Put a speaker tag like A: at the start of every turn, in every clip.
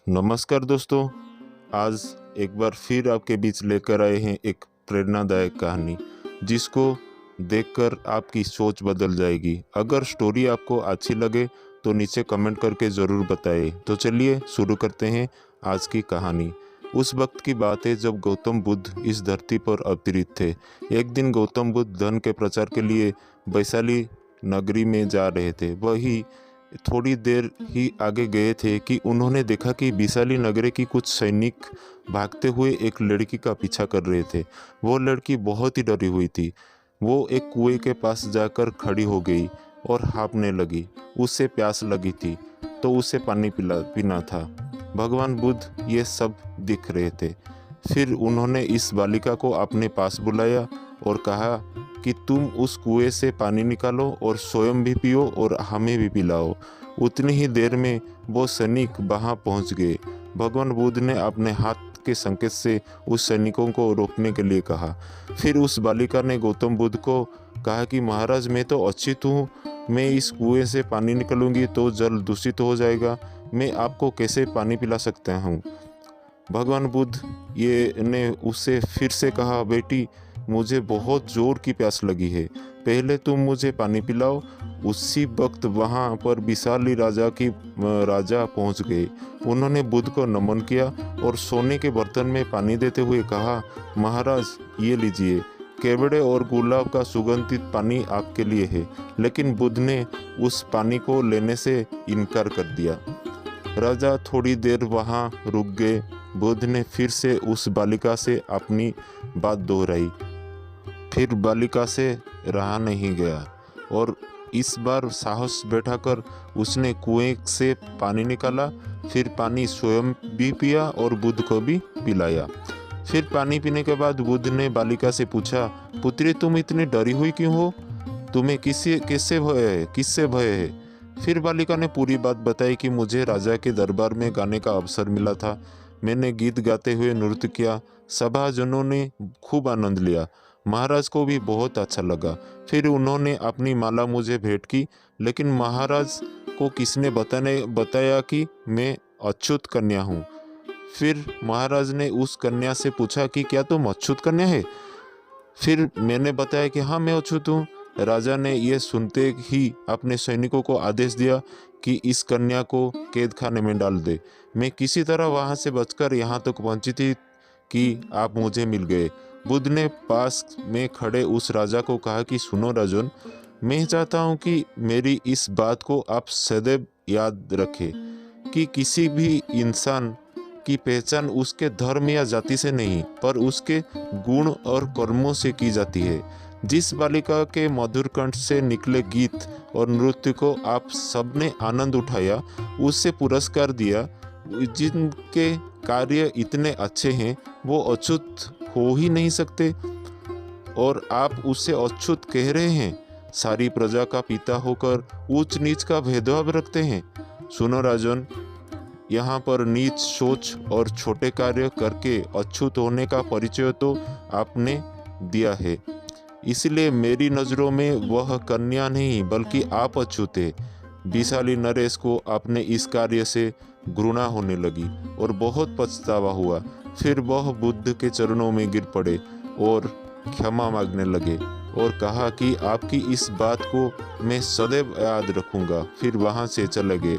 A: नमस्कार दोस्तों, आज एक बार फिर आपके बीच लेकर आए हैं एक प्रेरणादायक कहानी जिसको देखकर आपकी सोच बदल जाएगी। अगर स्टोरी आपको अच्छी लगे तो नीचे कमेंट करके ज़रूर बताएं। तो चलिए शुरू करते हैं आज की कहानी। उस वक्त की बात है जब गौतम बुद्ध इस धरती पर अवतरित थे। एक दिन गौतम बुद्ध धन के प्रचार के लिए वैशाली नगरी में जा रहे थे। वही थोड़ी देर ही आगे गए थे कि उन्होंने देखा कि वैशाली नगरी की कुछ सैनिक भागते हुए एक लड़की का पीछा कर रहे थे। वो लड़की बहुत ही डरी हुई थी। वो एक कुएं के पास जाकर खड़ी हो गई और हाँफने लगी। उसे प्यास लगी थी तो उसे पानी पीना था। भगवान बुद्ध ये सब दिख रहे थे। फिर उन्होंने इस बालिका को अपने पास बुलाया और कहा कि तुम उस कुएं से पानी निकालो और स्वयं भी पियो और हमें भी पिलाओ। उतनी ही देर में वो सैनिक वहां पहुंच गए। भगवान बुद्ध ने अपने हाथ के संकेत से उस सैनिकों को रोकने के लिए कहा। फिर उस बालिका ने गौतम बुद्ध को कहा कि महाराज, मैं तो अछूत हूँ। मैं इस कुएं से पानी निकालूंगी तो जल दूषित हो जाएगा। मैं आपको कैसे पानी पिला सकता हूँ। भगवान बुद्ध ने उससे फिर से कहा, बेटी, मुझे बहुत जोर की प्यास लगी है, पहले तुम मुझे पानी पिलाओ। उसी वक्त वहां पर विशाली राजा पहुंच गए। उन्होंने बुद्ध को नमन किया और सोने के बर्तन में पानी देते हुए कहा, महाराज, ये लीजिए, केवड़े और गुलाब का सुगंधित पानी आपके लिए है। लेकिन बुद्ध ने उस पानी को लेने से इनकार कर दिया। राजा थोड़ी देर वहां रुक गए। बुद्ध ने फिर से उस बालिका से अपनी बात दोहराई। फिर बालिका से रहा नहीं गया और इस बार साहस बैठाकर उसने कुएं से पानी निकाला। फिर पानी स्वयं भी पिया और बुद्ध को भी पिलाया। फिर पानी पीने के बाद बुद्ध ने बालिका से पूछा, पुत्री, तुम इतनी डरी हुई क्यों हो? तुम्हें किससे भय है? फिर बालिका ने पूरी बात बताई कि मुझे राजा के दरबार में गाने का अवसर मिला था। मैंने गीत गाते हुए नृत्य किया। सभाजनों ने खूब आनंद लिया। महाराज को भी बहुत अच्छा लगा। फिर उन्होंने अपनी माला मुझे भेंट की। लेकिन महाराज को किसने बताया कि मैं अछूत कन्या हूँ। फिर महाराज ने उस कन्या से पूछा कि क्या तुम अछूत कन्या है? फिर मैंने बताया कि हाँ, मैं अछूत हूँ। राजा ने यह सुनते ही अपने सैनिकों को आदेश दिया कि इस कन्या को कैद खाने में डाल दे। मैं किसी तरह वहां से बचकर यहाँ तक पहुंची थी कि आप मुझे मिल गए। बुद्ध ने पास में खड़े उस राजा को कहा कि सुनो राजन, मैं चाहता हूँ कि मेरी इस बात को आप सदैव याद रखें कि किसी भी इंसान की पहचान उसके धर्म या जाति से नहीं, पर उसके गुण और कर्मों से की जाती है। जिस बालिका के मधुर कंठ से निकले गीत और नृत्य को आप सबने आनंद उठाया, उससे पुरस्कार दिया। जिनके कार्य इतने अच्छे हैं वो अछूत हो ही नहीं सकते और आप उससे अछूत कह रहे हैं। सारी प्रजा का पिता होकर ऊंच नीच का भेदभाव रखते हैं। सुनो राजन, यहाँ पर नीच सोच और छोटे कार्य करके अछूत होने का परिचय तो आपने दिया है। इसलिए मेरी नज़रों में वह कन्या नहीं बल्कि आप अछूत है। विशाली नरेश को अपने इस कार्य से घृणा होने लगी और बहुत पछतावा हुआ। फिर वह बुद्ध के चरणों में गिर पड़े और क्षमा मांगने लगे और कहा कि आपकी इस बात को मैं सदैव याद रखूंगा। फिर वहां से चले गए।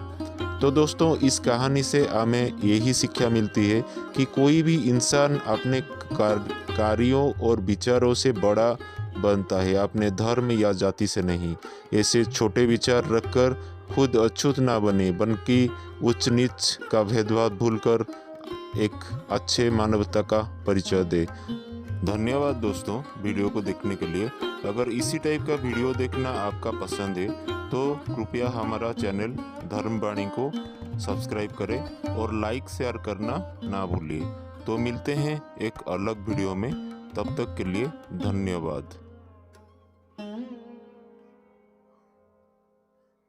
A: तो दोस्तों, इस कहानी से हमें यही शिक्षा मिलती है कि कोई भी इंसान अपने कार्यों और विचारों से बड़ा बनता है, अपने धर्म या जाति से नहीं। ऐसे छोटे विचार रखकर खुद अछूत ना बने, बल्कि उच्च नीच का भेदभाव भूलकर एक अच्छे मानवता का परिचय दे। धन्यवाद दोस्तों वीडियो को देखने के लिए। अगर इसी टाइप का वीडियो देखना आपका पसंद है तो कृपया हमारा चैनल धर्मवाणी को सब्सक्राइब करें और लाइक शेयर करना ना भूलिए। तो मिलते हैं एक अलग वीडियो में, तब तक के लिए धन्यवाद।